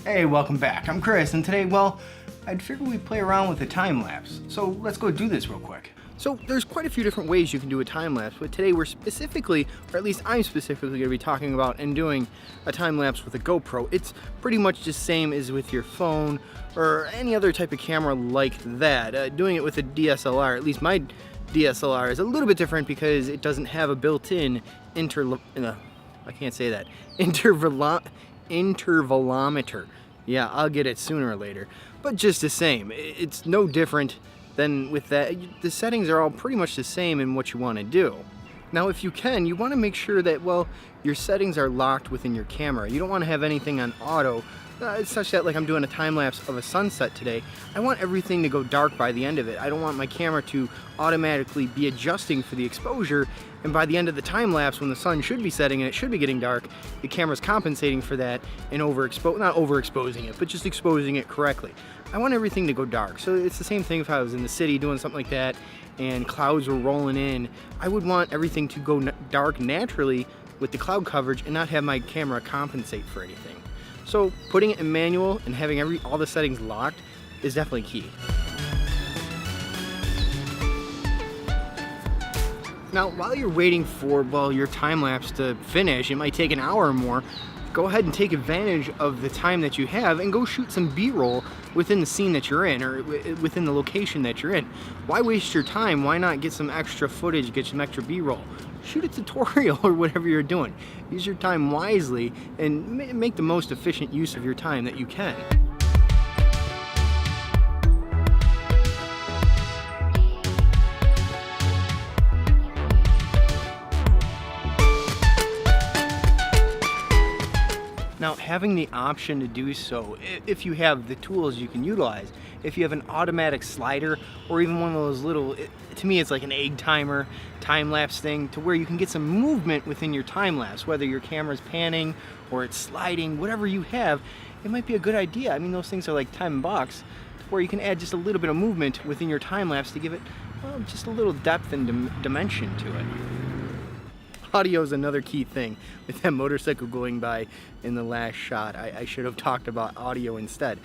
Hey, welcome back. I'm Chris, and today, well, I'd figure we'd play around with a time lapse. So let's go do this real quick. So there's quite a few different ways you can do a time lapse, but today we're specifically, or at least I'm specifically going to be talking about and doing a time lapse with a GoPro. It's pretty much the same as with your phone or any other type of camera like that. Doing it with a DSLR, at least my DSLR, is a little bit different because it doesn't have a built-in intervalometer. Yeah, I'll get it sooner or later. But just the same, it's no different than with that. The settings are all pretty much the same in what you want to do. Now, if you can, you want to make sure that, well, your settings are locked within your camera. You don't want to have anything on auto. It's such that, like, I'm doing a time lapse of a sunset today. I want everything to go dark by the end of it. I don't want my camera to automatically be adjusting for the exposure, and by the end of the time lapse, when the sun should be setting and it should be getting dark, the camera's compensating for that and not overexposing it, but just exposing it correctly. I want everything to go dark. So it's the same thing if I was in the city doing something like that and clouds were rolling in. I would want everything to go dark naturally with the cloud coverage and not have my camera compensate for anything. So putting it in manual and having all the settings locked is definitely key. Now, while you're waiting for, well, your time lapse to finish, it might take an hour or more, go ahead and take advantage of the time that you have and go shoot some B-roll within the scene that you're in or within the location that you're in. Why waste your time? Why not get some extra footage, get some extra B-roll? Shoot a tutorial or whatever you're doing. Use your time wisely and make the most efficient use of your time that you can. Now, having the option to do so, if you have the tools you can utilize, if you have an automatic slider or even one of those little, to me it's like an egg timer, time-lapse thing, to where you can get some movement within your time-lapse, whether your camera's panning or it's sliding, whatever you have, it might be a good idea. I mean, those things are like $10, where you can add just a little bit of movement within your time-lapse to give it, well, just a little depth and dimension to it. Audio is another key thing. With that motorcycle going by in the last shot, I should have talked about audio instead.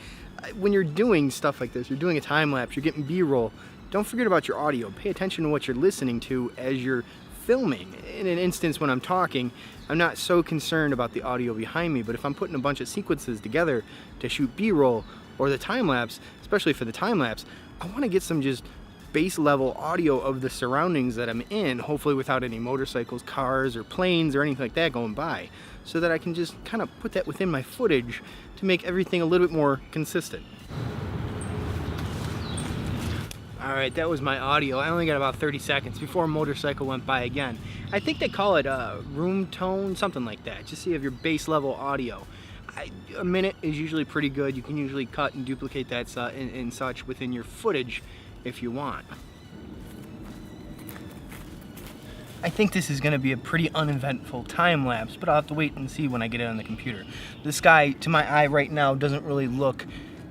When you're doing stuff like this, you're doing a time lapse, you're getting B-roll, don't forget about your audio. Pay attention to what you're listening to as you're filming. In an instance when I'm talking, I'm not so concerned about the audio behind me, but if I'm putting a bunch of sequences together to shoot B-roll or the time lapse, especially for the time lapse, I want to get some just base level audio of the surroundings that I'm in, hopefully without any motorcycles, cars, or planes or anything like that going by, so that I can just kind of put that within my footage to make everything a little bit more consistent. Alright, that was my audio. I only got about 30 seconds before a motorcycle went by again. I think they call it room tone, something like that, just so you have your base level audio. A minute is usually pretty good. You can usually cut and duplicate that and such within your footage if you want. I think this is going to be a pretty uneventful time lapse, but I'll have to wait and see when I get it on the computer. The sky, to my eye right now, doesn't really look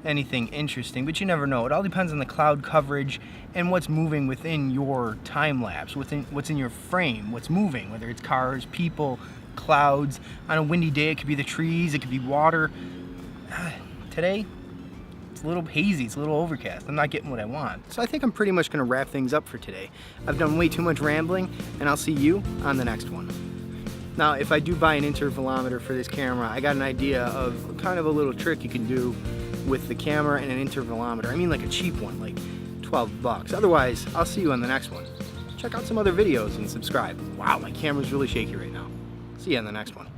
anything interesting, but you never know. It all depends on the cloud coverage and what's moving within your time lapse, what's in your frame, what's moving, whether it's cars, people, clouds. On a windy day, it could be the trees, it could be water. Today, it's a little hazy, it's a little overcast. I'm not getting what I want. So I think I'm pretty much gonna wrap things up for today. I've done way too much rambling, and I'll see you on the next one. Now, if I do buy an intervalometer for this camera, I got an idea of kind of a little trick you can do with the camera and an intervalometer. I mean, like a cheap one, like $12. Otherwise, I'll see you on the next one. Check out some other videos and subscribe. Wow, my camera's really shaky right now. See you on the next one.